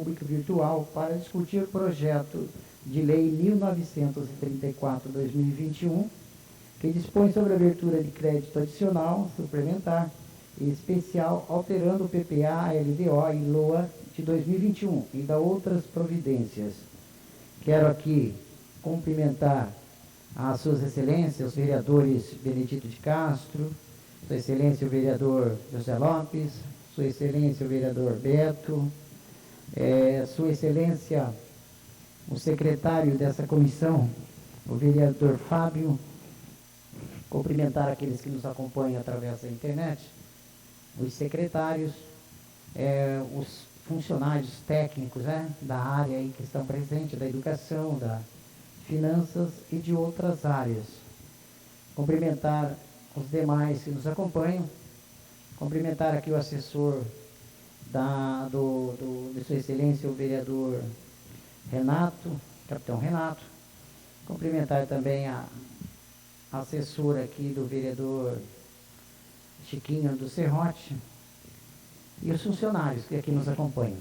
Pública Virtual para discutir o projeto de lei 1934/2021, que dispõe sobre a abertura de crédito adicional, suplementar e especial, alterando o PPA, LDO e LOA de 2021 e da outras providências. Quero aqui cumprimentar as suas excelências, os vereadores Benedito de Castro, sua excelência o vereador José Lopes, sua excelência o vereador Beto, sua excelência o secretário dessa comissão, o vereador Fábio, cumprimentar aqueles que nos acompanham através da internet, os secretários, os funcionários técnicos, da área aí que estão presentes, da educação, da finanças e de outras áreas. Cumprimentar os demais que nos acompanham, cumprimentar aqui o assessor de sua excelência, o vereador Renato, capitão Renato, cumprimentar também a assessora aqui do vereador Chiquinho do Serrote e os funcionários que aqui nos acompanham.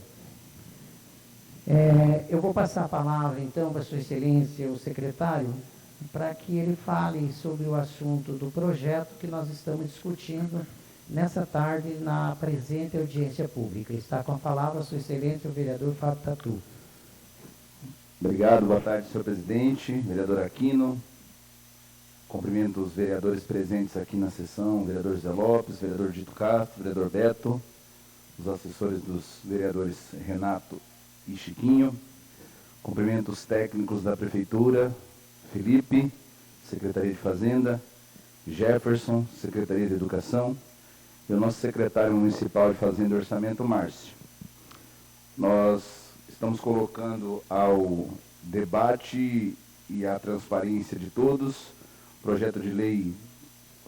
Eu vou passar a palavra, então, para sua excelência, o secretário, para que ele fale sobre o assunto do projeto que nós estamos discutindo nessa tarde na presente audiência pública. Está com a palavra sua excelência, o vereador Fábio Tatu. Obrigado, boa tarde, senhor presidente, vereador Aquino. Cumprimento os vereadores presentes aqui na sessão, o vereador José Lopes, vereador Dito Castro, vereador Beto, os assessores dos vereadores Renato e Chiquinho. Cumprimento os técnicos da Prefeitura, Felipe, Secretaria de Fazenda, Jefferson, Secretaria de Educação, e o nosso secretário municipal de Fazenda e Orçamento, Márcio. Nós estamos colocando ao debate e à transparência de todos o projeto de lei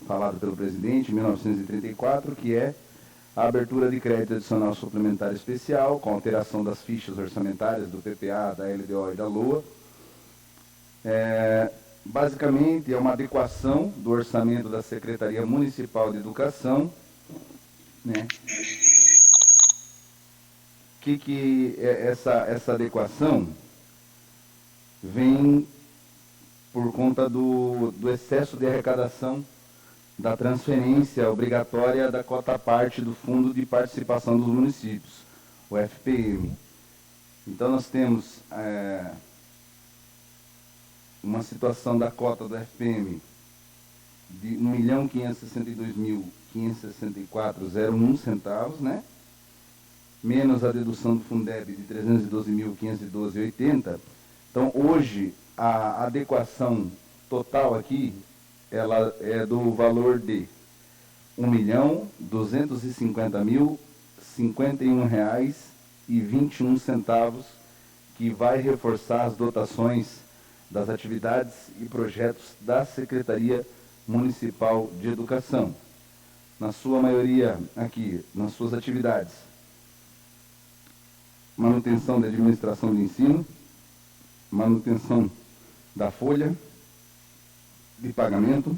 falado pelo presidente, 1934, que é a abertura de crédito adicional suplementar especial, com alteração das fichas orçamentárias do PPA, da LDO e da LOA. Basicamente, é uma adequação do orçamento da Secretaria Municipal de Educação, né? Essa adequação vem por conta do excesso de arrecadação da transferência obrigatória da cota parte do Fundo de Participação dos Municípios, o FPM. Então, nós temos uma situação da cota do FPM de R$ 1.562.564,01 centavos, né? Menos a dedução do Fundeb de R$ 312.512,80. Então, hoje, a adequação total aqui, ela é do valor de R$ 1.250.051,21, que vai reforçar as dotações das atividades e projetos da Secretaria Municipal de Educação. Na sua maioria aqui, nas suas atividades, manutenção da administração do ensino, manutenção da folha de pagamento,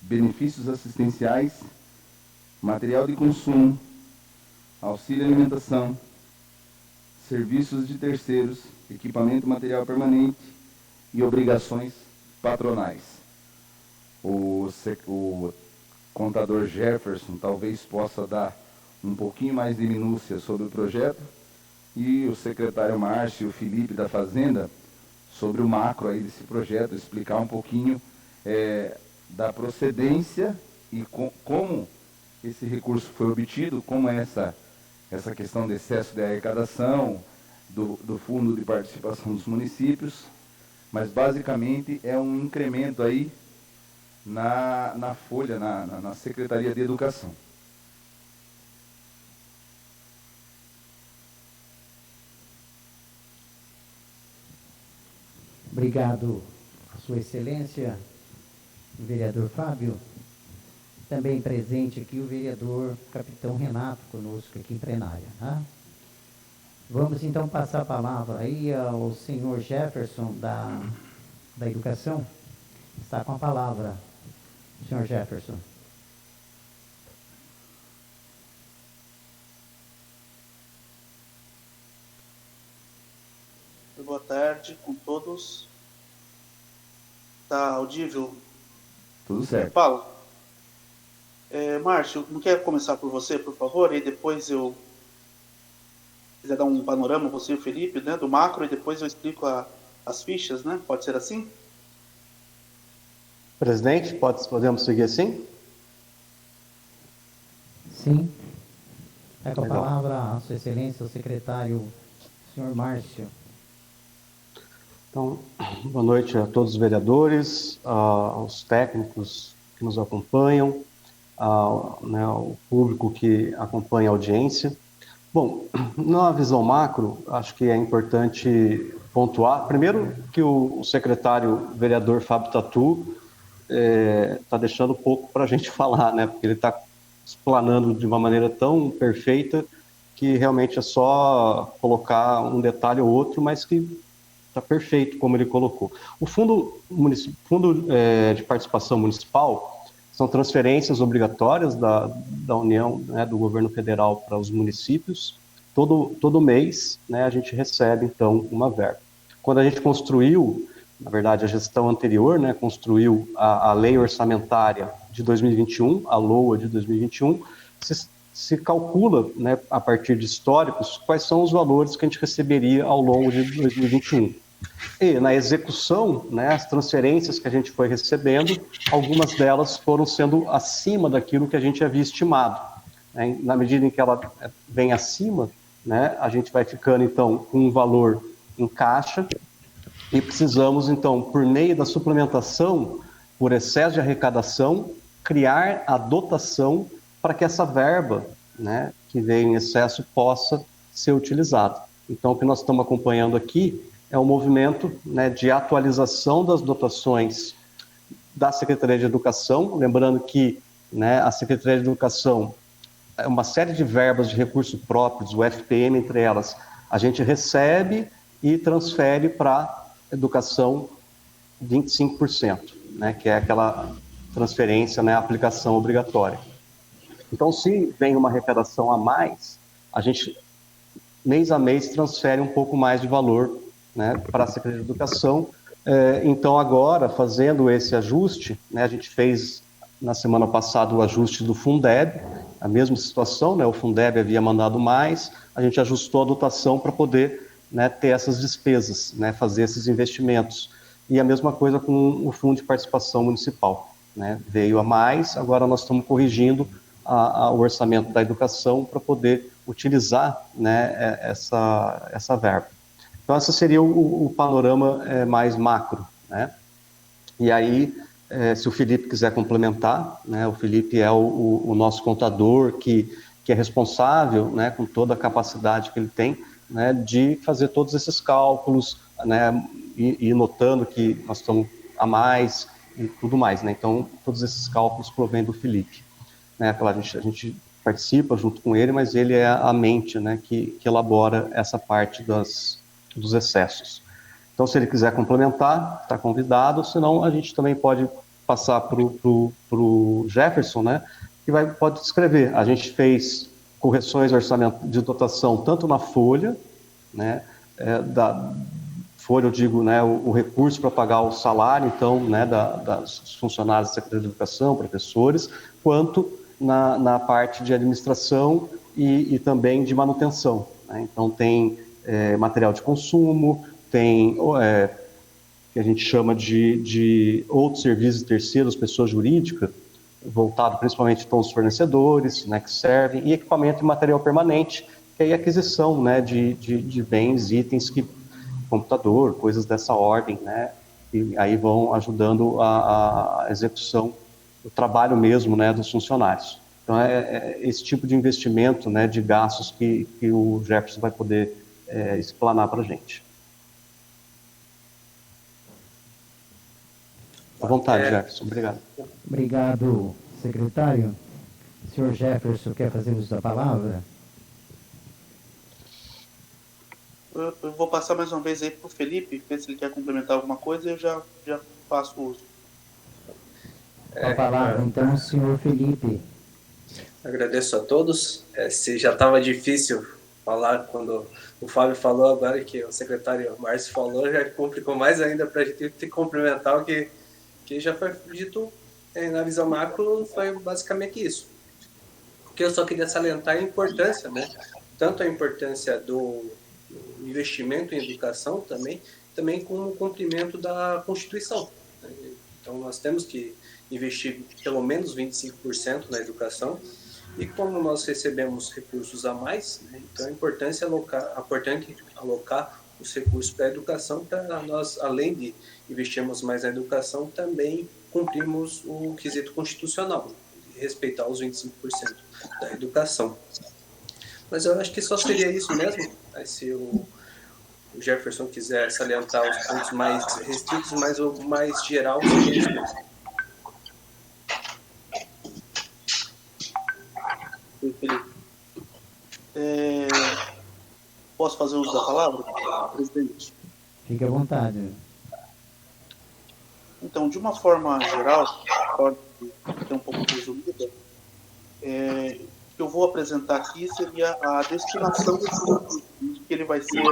benefícios assistenciais, material de consumo, auxílio alimentação, serviços de terceiros, equipamento material permanente e obrigações patronais. O contador Jefferson talvez possa dar um pouquinho mais de minúcia sobre o projeto, e o secretário Márcio e o Felipe da Fazenda sobre o macro aí desse projeto, explicar um pouquinho da procedência e como esse recurso foi obtido, como é essa questão de excesso de arrecadação do Fundo de Participação dos Municípios, mas basicamente é um incremento aí na folha, na Secretaria de Educação. Obrigado a sua excelência, o vereador Fábio. Também presente aqui o vereador capitão Renato, conosco aqui em plenária. Tá? Vamos então passar a palavra aí ao senhor Jefferson da Educação. Está com a palavra, senhor Jefferson. Boa tarde com todos. Tá audível? Tudo certo. Paulo. Márcio, não quer começar por você, por favor? E depois eu quiser dar um panorama, você e o Felipe, né, do macro, e depois eu explico as fichas, né? Pode ser assim? Presidente, podemos seguir assim? Sim. É com a Legal. palavra a Sua Excelência, o secretário, senhor Márcio. Então, boa noite a todos os vereadores, aos técnicos que nos acompanham, ao público que acompanha a audiência. Bom, na visão macro, acho que é importante pontuar, primeiro, que o secretário vereador Fábio Tatu está deixando pouco para a gente falar, né? Porque ele está explanando de uma maneira tão perfeita que realmente é só colocar um detalhe ou outro, mas que está perfeito como ele colocou. O fundo de participação municipal são transferências obrigatórias da União, né, do governo federal para os municípios. Todo mês, né, a gente recebe, então, uma verba. Quando a gente construiu, na verdade, a gestão anterior, né, construiu a lei orçamentária de 2021, a LOA de 2021, se calcula, né, a partir de históricos, quais são os valores que a gente receberia ao longo de 2021. E na execução, né, as transferências que a gente foi recebendo, algumas delas foram sendo acima daquilo que a gente havia estimado. Né? Na medida em que ela vem acima, né, a gente vai ficando, então, com um valor em caixa e precisamos, então, por meio da suplementação, por excesso de arrecadação, criar a dotação para que essa verba, né, que veio em excesso possa ser utilizada. Então, o que nós estamos acompanhando aqui é um movimento, né, de atualização das dotações da Secretaria de Educação, lembrando que, né, a Secretaria de Educação é uma série de verbas de recursos próprios, o FPM entre elas, a gente recebe e transfere para educação 25%, né, que é aquela transferência, né, aplicação obrigatória. Então, se vem uma arrecadação a mais, a gente, mês a mês, transfere um pouco mais de valor, né, para a Secretaria de Educação. Então, agora, fazendo esse ajuste, né, a gente fez na semana passada o ajuste do Fundeb, a mesma situação, né, o Fundeb havia mandado mais, a gente ajustou a dotação para poder, né, ter essas despesas, né, fazer esses investimentos. E a mesma coisa com o Fundo de Participação Municipal, né, veio a mais, agora nós estamos corrigindo o orçamento da educação para poder utilizar, né, essa verba. Então, esse seria o panorama mais macro, né? E aí, se o Felipe quiser complementar, né, o Felipe é o nosso contador que é responsável, né, com toda a capacidade que ele tem, né, de fazer todos esses cálculos, né, e notando que nós estamos a mais e tudo mais, né? Então, todos esses cálculos provêm do Felipe, né? Claro, a gente participa junto com ele, mas ele é a mente, né, que elabora essa parte dos excessos. Então, se ele quiser complementar, está convidado, senão a gente também pode passar para o Jefferson, né, que pode descrever. A gente fez correções de orçamento de dotação tanto na folha, né, da folha, eu digo, né, o recurso para pagar o salário, então, né, das funcionários da Secretaria de Educação, professores, quanto na parte de administração e também de manutenção, né? Então, tem material de consumo, tem que a gente chama de outros serviços terceiros, pessoa jurídica, voltado principalmente para os fornecedores, né, que servem, e equipamento e material permanente, que é a aquisição, né, de bens, itens, computador, coisas dessa ordem, né, e aí vão ajudando a execução, o trabalho mesmo, né, dos funcionários. Então, é esse tipo de investimento, né, de gastos que o Jefferson vai poder explanar para a gente. À vontade, Jefferson. Obrigado. Obrigado, secretário. O senhor Jefferson quer fazer uso da palavra? Eu vou passar mais uma vez aí para o Felipe, ver se ele quer complementar alguma coisa, e eu já faço uso. Com a palavra, então, o senhor Felipe. Agradeço a todos. Se já estava difícil falar quando o Fábio falou agora que o secretário Márcio falou, já complicou mais ainda para a gente ter que complementar o que já foi dito na visão macro, foi basicamente isso. Porque eu só queria salientar a importância, né? Tanto a importância do investimento em educação também como o cumprimento da Constituição. Então, nós temos que investir pelo menos 25% na educação, e como nós recebemos recursos a mais, né, então é importante alocar os recursos para a educação, para nós, além de investirmos mais na educação, também cumprirmos o quesito constitucional, de respeitar os 25% da educação. Mas eu acho que só seria isso mesmo. Aí, se o Jefferson quiser salientar os pontos mais restritos, mas o mais geral seria isso mesmo. Felipe. Posso fazer uso da palavra, presidente? Fique à vontade. Então, de uma forma geral, pode ser um pouco resumida, o que eu vou apresentar aqui seria a destinação desse recurso, que ele vai ser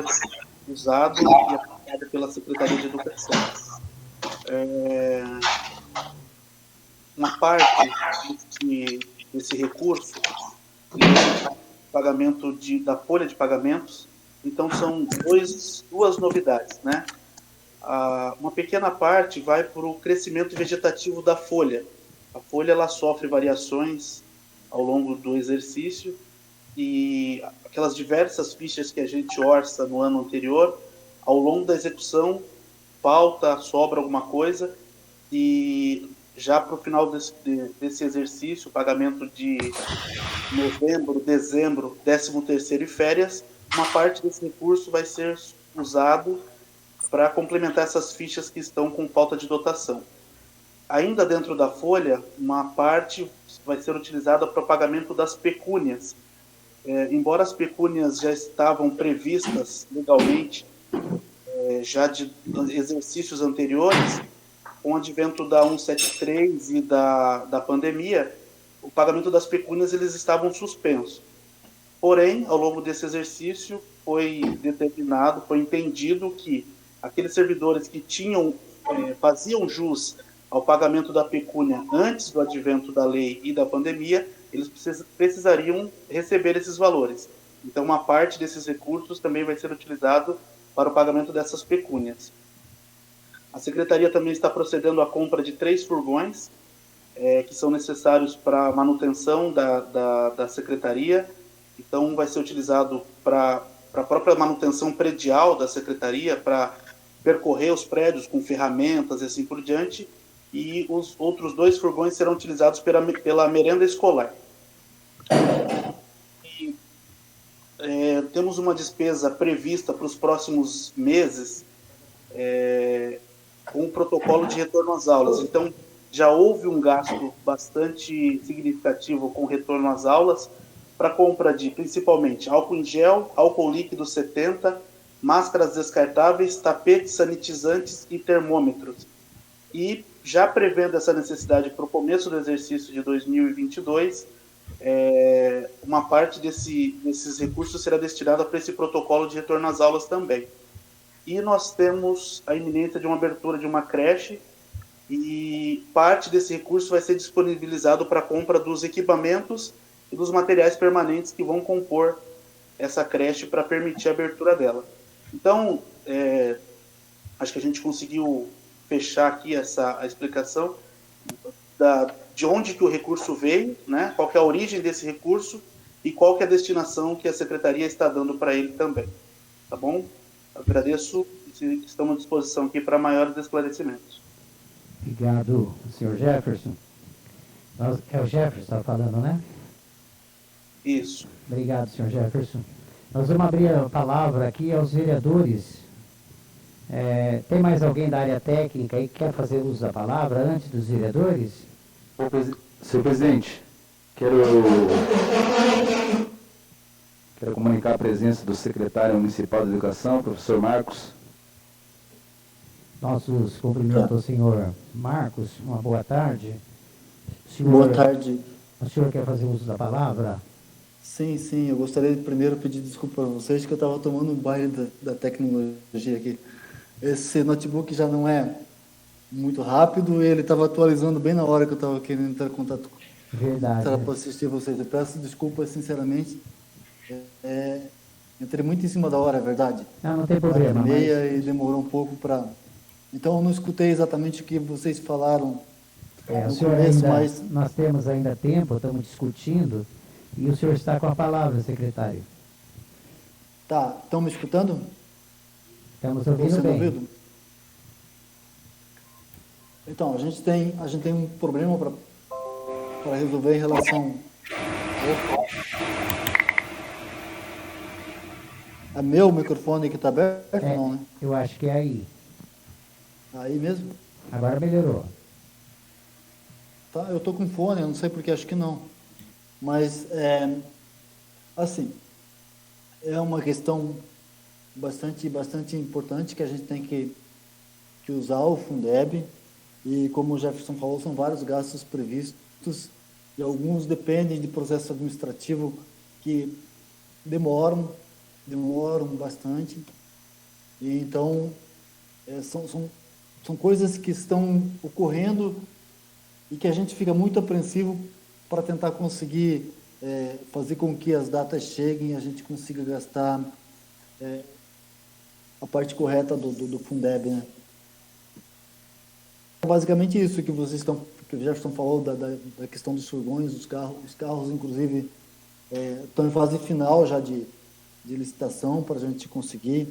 usado e aplicado pela Secretaria de Educação. Uma parte desse recurso pagamento da folha de pagamentos. Então são duas novidades, né? Uma pequena parte vai para o crescimento vegetativo da folha. A folha ela sofre variações ao longo do exercício e aquelas diversas fichas que a gente orça no ano anterior, ao longo da execução, falta, sobra alguma coisa, e já para o final desse exercício, pagamento de novembro, dezembro, 13º e férias, uma parte desse recurso vai ser usado para complementar essas fichas que estão com falta de dotação. Ainda dentro da folha, uma parte vai ser utilizada para o pagamento das pecúnias. Embora as pecúnias já estavam previstas legalmente, já de exercícios anteriores, com o advento da 173 e da pandemia, o pagamento das pecúnias eles estavam suspensos. Porém, ao longo desse exercício, foi determinado, foi entendido que aqueles servidores que faziam jus ao pagamento da pecúnia antes do advento da lei e da pandemia, eles precisariam receber esses valores. Então, uma parte desses recursos também vai ser utilizado para o pagamento dessas pecúnias. A Secretaria também está procedendo à compra de 3 furgões, que são necessários para a manutenção da Secretaria. Então, vai ser utilizado para a própria manutenção predial da Secretaria, para percorrer os prédios com ferramentas e assim por diante, e os outros 2 furgões serão utilizados pela merenda escolar. E, temos uma despesa prevista para os próximos meses, com o protocolo de retorno às aulas. Então, já houve um gasto bastante significativo com retorno às aulas, para compra de, principalmente, álcool em gel, álcool líquido 70, máscaras descartáveis, tapetes sanitizantes e termômetros. E, já prevendo essa necessidade para o começo do exercício de 2022, uma parte desses recursos será destinada para esse protocolo de retorno às aulas também. E nós temos a iminência de uma abertura de uma creche, e parte desse recurso vai ser disponibilizado para a compra dos equipamentos e dos materiais permanentes que vão compor essa creche para permitir a abertura dela. Então, acho que a gente conseguiu fechar aqui a explicação de onde que o recurso veio, né? Qual que é a origem desse recurso e qual que é a destinação que a Secretaria está dando para ele também. Tá bom? Agradeço e estamos à disposição aqui para maiores esclarecimentos. Obrigado, senhor Jefferson. É o Jefferson que está falando, né? Isso. Obrigado, senhor Jefferson. Nós vamos abrir a palavra aqui aos vereadores. Tem mais alguém da área técnica aí que quer fazer uso da palavra antes dos vereadores? Senhor presidente, quero comunicar a presença do secretário municipal de Educação, professor Marcos. Nossos cumprimentos ao senhor Marcos. Uma boa tarde. Boa tarde. O senhor quer fazer uso da palavra? Sim, eu gostaria de primeiro pedir desculpa para vocês que eu estava tomando um baile da tecnologia aqui. Esse notebook já não é muito rápido e ele estava atualizando bem na hora que eu estava querendo entrar em contato Verdade. para assistir vocês. Eu peço desculpas, sinceramente. Entrei muito em cima da hora, é verdade. Não tem problema. Meia e demorou um pouco para... Então, eu não escutei exatamente o que vocês falaram o no senhor começo, ainda, mas... nós temos ainda tempo, estamos discutindo, e o senhor está com a palavra, secretário. Tá, estão me escutando? Estamos Estou ouvindo sendo bem. ouvido? Então, a gente tem um problema para resolver em relação... Opa. É meu microfone que está aberto? Não, né? Eu acho que é aí. Aí mesmo? Agora melhorou. Tá, eu estou com fone, eu não sei porque, acho que não. Mas, assim, é uma questão bastante importante que a gente tem que usar o Fundeb. E, como o Jefferson falou, são vários gastos previstos e alguns dependem de processo administrativo que demoram bastante. E, então, são coisas que estão ocorrendo e que a gente fica muito apreensivo para tentar conseguir fazer com que as datas cheguem e a gente consiga gastar a parte correta do Fundeb, né? Basicamente isso que o Jefferson falou da questão dos furgões, os carros inclusive estão em fase final já de licitação para a gente conseguir,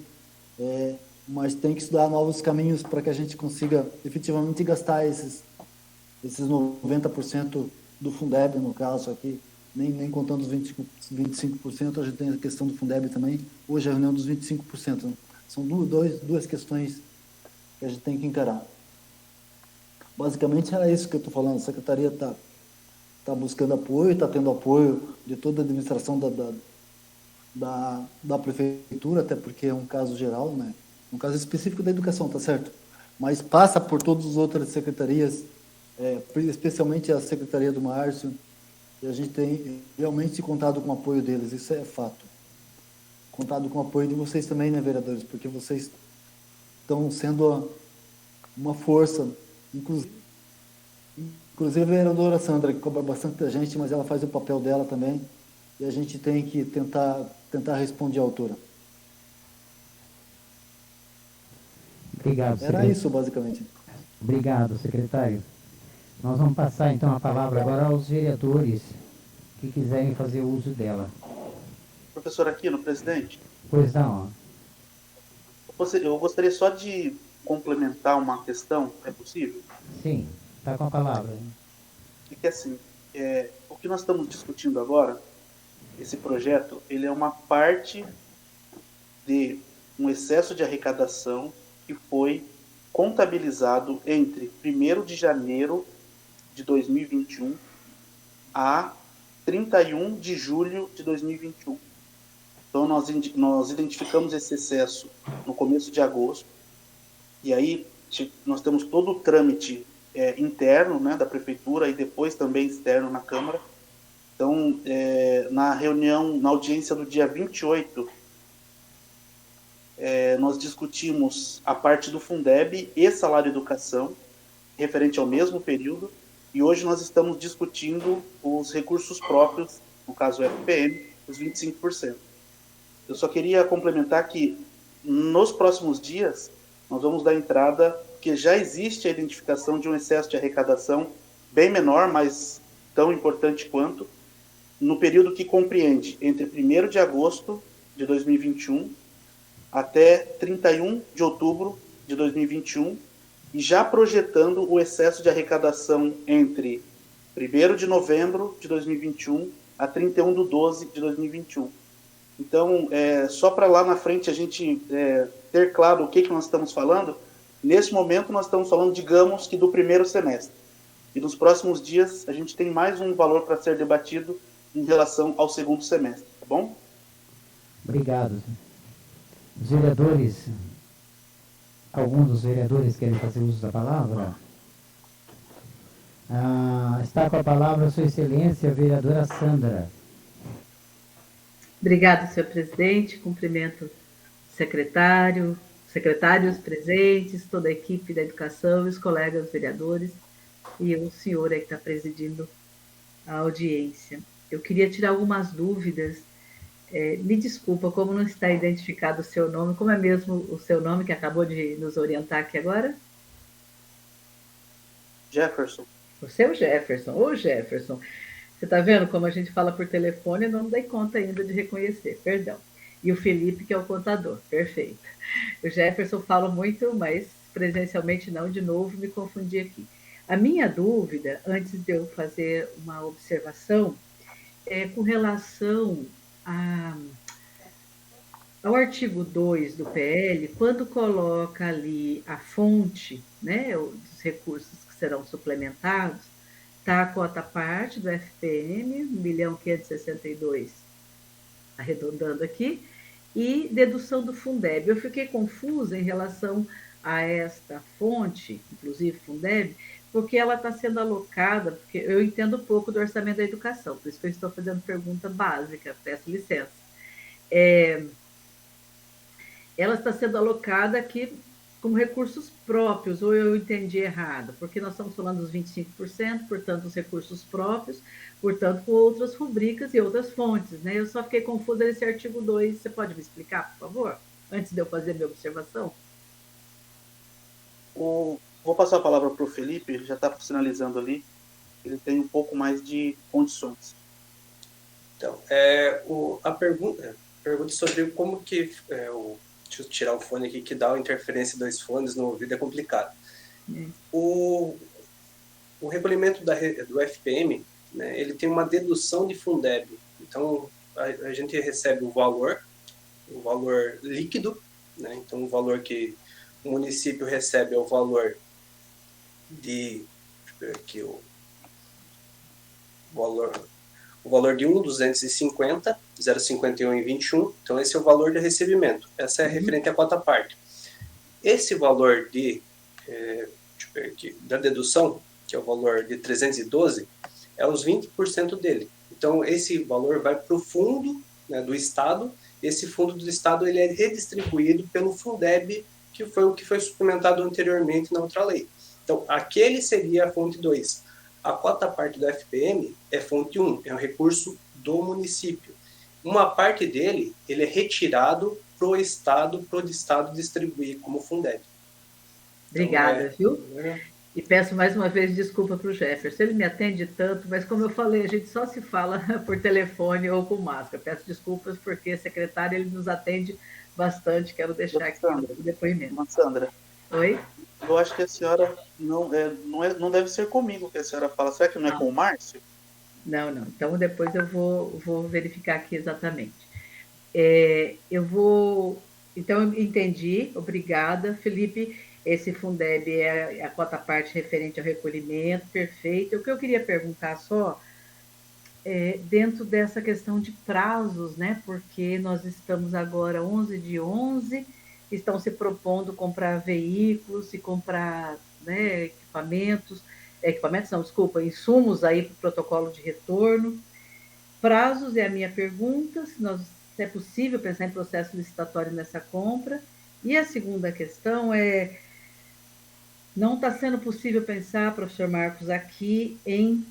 mas tem que estudar novos caminhos para que a gente consiga efetivamente gastar esses 90% do Fundeb, no caso aqui, nem contando os 25%, a gente tem a questão do Fundeb também, hoje é a reunião dos 25%, né? São duas questões que a gente tem que encarar. Basicamente era isso que eu estou falando, a Secretaria está buscando apoio, está tendo apoio de toda a administração da Prefeitura, até porque é um caso geral, né? Um caso específico da educação, tá certo? Mas passa por todas as outras secretarias, especialmente a Secretaria do Márcio, e a gente tem realmente contado com o apoio deles, isso é fato. Contado com o apoio de vocês também, né, vereadores? Porque vocês estão sendo uma força, inclusive a vereadora Sandra, que cobra bastante da gente, mas ela faz o papel dela também, e a gente tem que tentar responder à altura. Obrigado, secretário. Era isso, basicamente. Obrigado, secretário. Nós vamos passar, então, a palavra agora aos vereadores que quiserem fazer uso dela. Professor Aquino, presidente. Pois não. Eu gostaria só de complementar uma questão, é possível? Sim, está com a palavra. É que assim, o que nós estamos discutindo agora, esse projeto, ele é uma parte de um excesso de arrecadação que foi contabilizado entre 1º de janeiro de 2021 a 31 de julho de 2021. Então, nós identificamos esse excesso no começo de agosto, e aí nós temos todo o trâmite interno, né, da Prefeitura e depois também externo na Câmara. Então, na reunião, na audiência do dia 28, nós discutimos a parte do Fundeb e salário educação, referente ao mesmo período, e hoje nós estamos discutindo os recursos próprios, no caso o FPM, os 25%. Eu só queria complementar que nos próximos dias nós vamos dar entrada, porque já existe a identificação de um excesso de arrecadação bem menor, mas tão importante quanto, no período que compreende entre 1º de agosto de 2021 até 31 de outubro de 2021, e já projetando o excesso de arrecadação entre 1º de novembro de 2021 a 31 de 12 de 2021. Então, só para lá na frente a gente ter claro o que nós estamos falando, nesse momento nós estamos falando, digamos, que do primeiro semestre. E nos próximos dias a gente tem mais um valor para ser debatido em relação ao segundo semestre, tá bom? Obrigado. Os vereadores, alguns dos vereadores querem fazer uso da palavra? Está com a palavra Sua Excelência, a vereadora Sandra. Obrigada, senhor presidente. Cumprimento o secretários presentes, toda a equipe da educação, os colegas vereadores e o senhor aí que está presidindo a audiência. Eu queria tirar algumas dúvidas. Me desculpa, como não está identificado o seu nome, como é mesmo o seu nome que acabou de nos orientar aqui agora? Jefferson. O seu Jefferson. Ô, Jefferson, você está vendo como a gente fala por telefone e não dei conta ainda de reconhecer, perdão. E o Felipe, que é o contador, perfeito. O Jefferson fala muito, mas presencialmente não, de novo, me confundi aqui. A minha dúvida, antes de eu fazer uma observação, é com relação ao artigo 2 do PL, quando coloca ali a fonte, né, dos recursos que serão suplementados, está a cota parte do FPM, 1.562.000, arredondando aqui, e dedução do Fundeb. Eu fiquei confusa em relação a esta fonte, inclusive Fundeb, porque ela está sendo alocada, porque eu entendo pouco do orçamento da educação, por isso que eu estou fazendo pergunta básica, peço licença. Ela está sendo alocada aqui como recursos próprios, ou eu entendi errado, porque nós estamos falando dos 25%, portanto, os recursos próprios, portanto, com outras rubricas e outras fontes, né? Eu só fiquei confusa nesse artigo 2, você pode me explicar, por favor, antes de eu fazer minha observação? Vou passar a palavra para o Felipe, ele já está sinalizando ali, ele tem um pouco mais de condições. Então, a pergunta sobre como que... deixa eu tirar o fone aqui, que dá uma interferência dos fones no ouvido, é complicado. O recolhimento do FPM, né, ele tem uma dedução de Fundeb. Então, a gente recebe o valor líquido, né, então o valor que o município recebe é o valor de... Deixa eu ver aqui o valor de 1.250, 0,51 e 21, então esse é o valor de recebimento, essa é referente à cota parte. Esse valor da dedução, que é o valor de 312, é os 20% dele. Então esse valor vai para o fundo, né, do Estado, esse fundo do Estado ele é redistribuído pelo Fundeb, que foi o que foi suplementado anteriormente na outra lei. Então aquele seria a fonte 2. A cota parte do FPM é fonte 1, é um recurso do município. Uma parte dele, ele é retirado para o Estado distribuir como Fundeb. Obrigada, viu? E peço mais uma vez desculpa para o Jefferson. Ele me atende tanto, mas como eu falei, a gente só se fala por telefone ou com máscara. Peço desculpas porque, secretário, ele nos atende bastante. Quero deixar aqui o depoimento. Sandra. Oi? Eu acho que a senhora não deve ser comigo que a senhora fala. Será que não é com o Márcio? Não. Então, depois eu vou verificar aqui exatamente. Então, eu entendi. Obrigada. Felipe, esse Fundeb é a cota parte referente ao recolhimento. Perfeito. O que eu queria perguntar só, dentro dessa questão de prazos, né? Porque nós estamos agora 11/11, estão se propondo comprar veículos e comprar, né, insumos aí para o protocolo de retorno. Prazos é a minha pergunta, se é possível pensar em processo licitatório nessa compra. E a segunda questão não está sendo possível pensar, professor Marcos, aqui em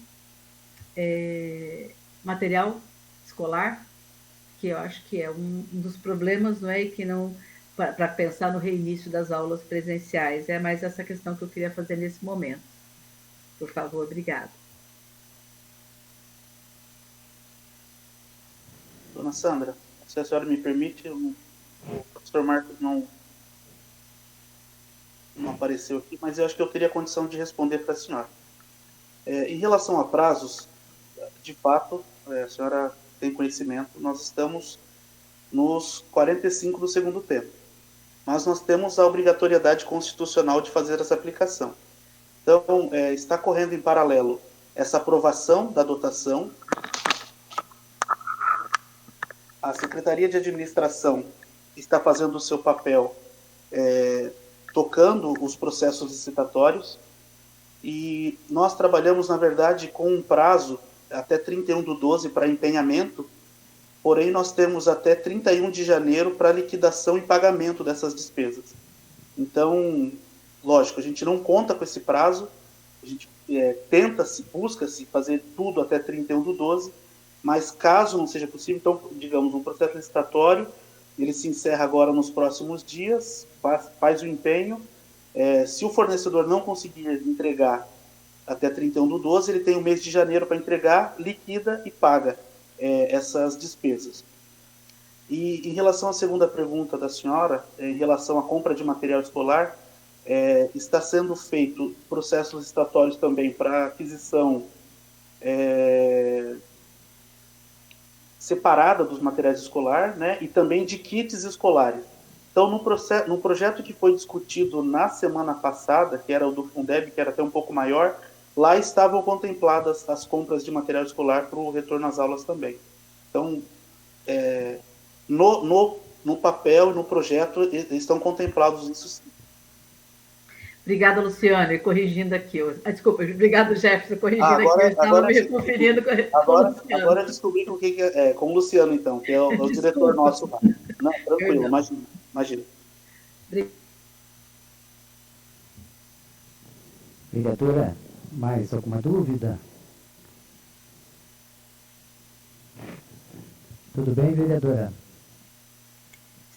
material escolar, que eu acho que é um dos problemas, não é? E que não... para pensar no reinício das aulas presenciais. É mais essa questão que eu queria fazer nesse momento. Por favor, obrigada. Dona Sandra, se a senhora me permite, o professor Marcos não apareceu aqui, mas eu acho que eu teria condição de responder para a senhora. Em relação a prazos, de fato, a senhora tem conhecimento, nós estamos nos 45 do segundo tempo. Mas nós temos a obrigatoriedade constitucional de fazer essa aplicação. Então, está correndo em paralelo essa aprovação da dotação. A Secretaria de Administração está fazendo o seu papel, tocando os processos licitatórios, e nós trabalhamos, na verdade, com um prazo até 31/12 para empenhamento, porém nós temos até 31 de janeiro para liquidação e pagamento dessas despesas. Então, lógico, a gente não conta com esse prazo, a gente busca-se fazer tudo até 31/12, mas caso não seja possível, então, digamos, um processo licitatório, ele se encerra agora nos próximos dias, faz o empenho, se o fornecedor não conseguir entregar até 31/12, ele tem o mês de janeiro para entregar, liquida e paga essas despesas. E em relação à segunda pergunta da senhora, em relação à compra de material escolar, está sendo feito processos licitatórios também para aquisição separada dos materiais escolares, né, e também de kits escolares. Então, no projeto que foi discutido na semana passada, que era o do Fundeb, que era até um pouco maior, lá estavam contempladas as compras de material escolar para o retorno às aulas também. Então, no papel, no projeto, estão contemplados isso sim. Obrigada, Luciano, e corrigindo aqui. Desculpa, obrigado, Jefferson, corrigindo aqui. Eu estava me referindo com o Luciano. Agora descobri com com o Luciano, então, que é o diretor nosso lá. Não, tranquilo, imagina. Vereadora, mais alguma dúvida? Tudo bem, vereadora?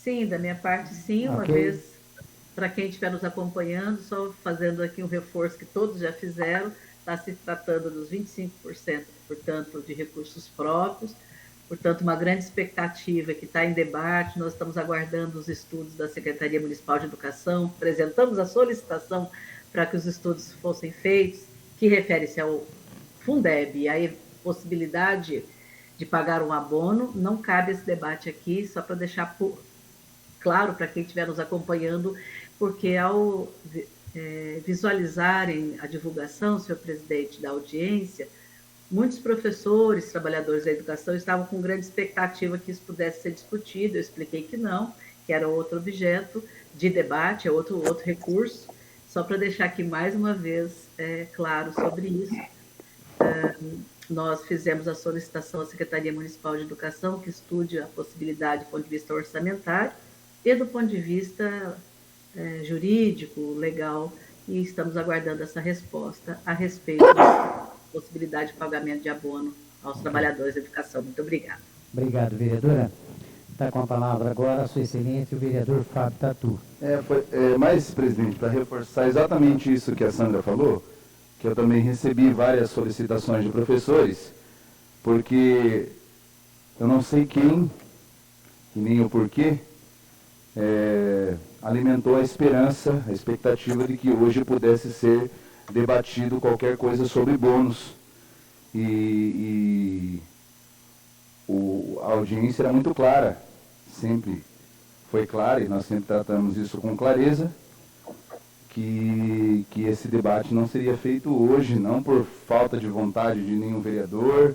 Sim, da minha parte, sim. Uma vez, para quem estiver nos acompanhando, só fazendo aqui um reforço que todos já fizeram, está se tratando dos 25%, portanto, de recursos próprios, portanto, uma grande expectativa que está em debate. Nós estamos aguardando os estudos da Secretaria Municipal de Educação, apresentamos a solicitação para que os estudos fossem feitos, que refere-se ao Fundeb e a possibilidade de pagar um abono. Não cabe esse debate aqui, só para deixar claro para quem estiver nos acompanhando, porque ao visualizarem a divulgação, senhor presidente, da audiência, muitos professores, trabalhadores da educação estavam com grande expectativa que isso pudesse ser discutido. Eu expliquei que não, que era outro objeto de debate, é outro recurso, só para deixar aqui mais uma vez claro sobre isso. Nós fizemos a solicitação à Secretaria Municipal de Educação que estude a possibilidade do ponto de vista orçamentário e do ponto de vista jurídico, legal, e estamos aguardando essa resposta a respeito da possibilidade de pagamento de abono aos trabalhadores da educação. Muito obrigada. Obrigado, vereadora. Está com a palavra agora a sua excelência, o vereador Fábio Tatu. Mas, presidente, para reforçar exatamente isso que a Sandra falou, que eu também recebi várias solicitações de professores, porque eu não sei quem, e nem o porquê, alimentou a esperança, a expectativa de que hoje pudesse ser debatido qualquer coisa sobre bônus. A audiência era muito clara, sempre foi clara, e nós sempre tratamos isso com clareza, que esse debate não seria feito hoje, não por falta de vontade de nenhum vereador,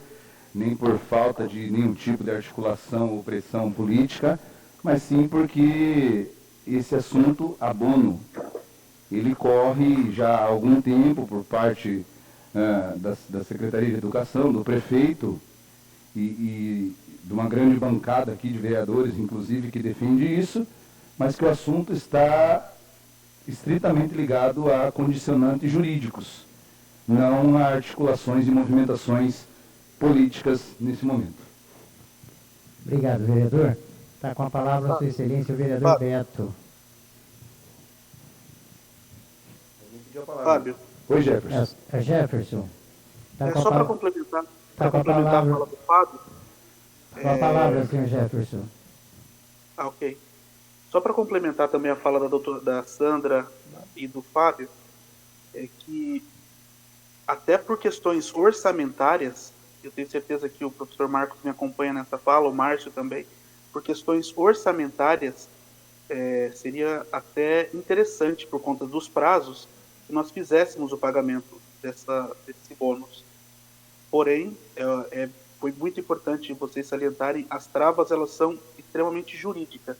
nem por falta de nenhum tipo de articulação ou pressão política, mas sim porque esse assunto, abono, ele corre já há algum tempo por parte da Secretaria de Educação, do prefeito e de uma grande bancada aqui de vereadores, inclusive, que defende isso, mas que o assunto está estritamente ligado a condicionantes jurídicos, não a articulações e movimentações políticas nesse momento. Obrigado, vereador. Está com a palavra a sua excelência, o vereador Beto. Fábio. Oi, Jefferson. Jefferson. Só para complementar, a fala do Fábio. Com a palavra, senhor Jefferson. Ok. Só para complementar também a fala da Sandra e do Fábio, é que até por questões orçamentárias, eu tenho certeza que o professor Marcos me acompanha nessa fala, o Márcio também, por questões orçamentárias, seria até interessante, por conta dos prazos, que nós fizéssemos o pagamento desse bônus. Porém, foi muito importante vocês salientarem, as travas elas são extremamente jurídicas.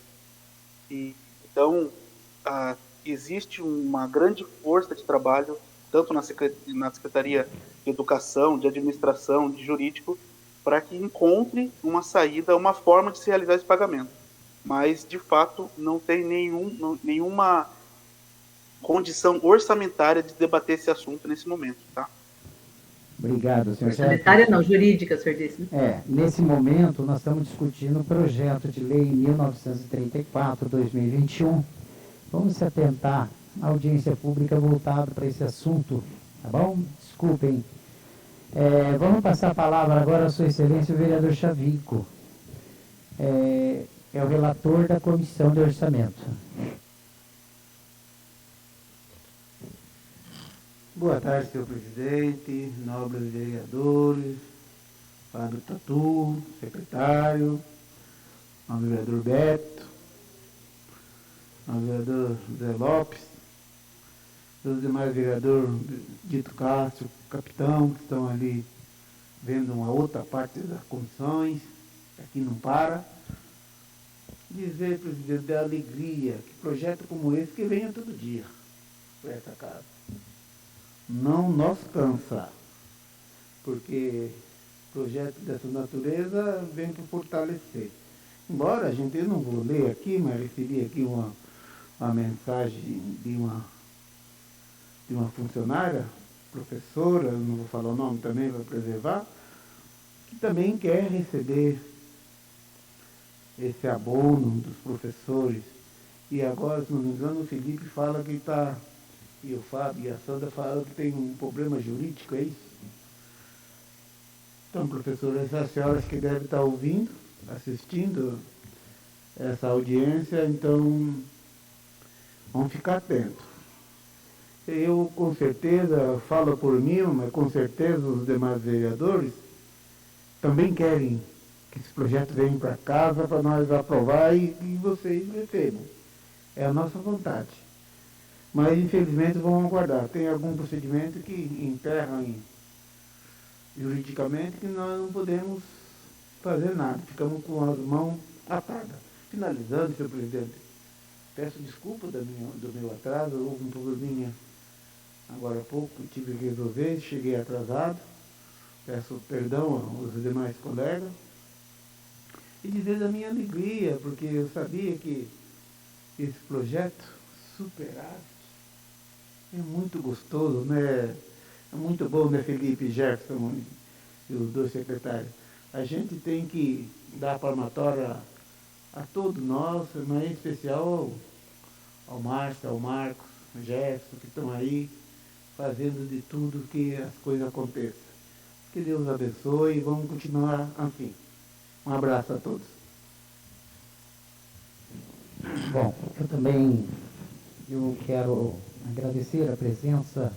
Então, existe uma grande força de trabalho, tanto na Secretaria de Educação, de Administração, de Jurídico, para que encontre uma saída, uma forma de se realizar esse pagamento. Mas, de fato, não tem nenhuma condição orçamentária de debater esse assunto nesse momento, tá? Obrigado, senhor Orçamentária Sérgio. não, jurídica, o senhor disse. Nesse momento, nós estamos discutindo o projeto de lei 1934-2021. Vamos se atentar à audiência pública voltada para esse assunto, tá bom? Desculpem. Vamos passar a palavra agora à sua excelência, o vereador Chavico. É o relator da Comissão de Orçamento. Boa tarde, senhor presidente, nobres vereadores, Fábio Tatu, secretário, nobre vereador Beto, nobre vereador Zé Lopes, os demais vereadores, Dito Castro, capitão, que estão ali vendo uma outra parte das comissões, que aqui não para. Dizer, presidente, da alegria que projeto como esse que venha todo dia para essa casa. Não nos cansa, porque projeto dessa natureza vem para fortalecer. Embora a gente, eu não vou ler aqui, mas recebi aqui uma mensagem de uma funcionária, professora, não vou falar o nome também para preservar, que também quer receber esse abono dos professores. E agora, se não me engano, o Felipe fala que está, e o Fábio e a Sandra falam que tem um problema jurídico, é isso? Então, professora, essas senhoras que devem estar ouvindo, assistindo essa audiência, então vamos ficar atentos. Eu, com certeza, falo por mim, mas com certeza os demais vereadores também querem que esse projeto venha para casa para nós aprovar e vocês recebam. É a nossa vontade. Mas, infelizmente, vamos aguardar. Tem algum procedimento que emperra juridicamente que nós não podemos fazer nada. Ficamos com as mãos atadas. Finalizando, senhor presidente, peço desculpa do meu atraso. Houve um probleminha agora há pouco, tive que resolver, cheguei atrasado. Peço perdão aos demais colegas. E dizer da minha alegria, porque eu sabia que esse projeto superávit é muito gostoso, né? É muito bom, né, Felipe, Jefferson e os dois secretários. A gente tem que dar a palmatória a todos nós, mas em especial ao Márcio, ao Marcos, ao Jefferson, que estão aí fazendo de tudo que as coisas aconteçam. Que Deus abençoe e vamos continuar assim. Um abraço a todos. Bom, eu quero agradecer a presença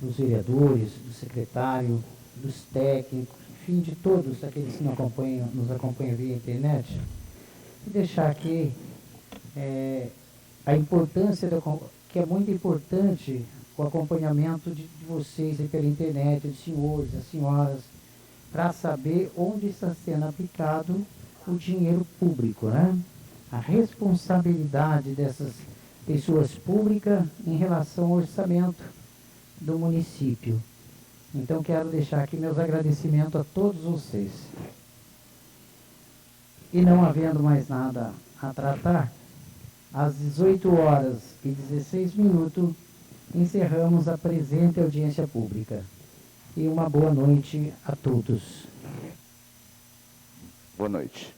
dos vereadores, do secretário, dos técnicos, enfim, de todos aqueles que nos acompanham via internet, e deixar aqui a importância, que é muito importante o acompanhamento de vocês aí pela internet, dos senhores, das senhoras, para saber onde está sendo aplicado o dinheiro público, né? A responsabilidade dessas pessoas públicas em relação ao orçamento do município. Então, quero deixar aqui meus agradecimentos a todos vocês. E não havendo mais nada a tratar, às 18h16, encerramos a presente audiência pública. E uma boa noite a todos. Boa noite.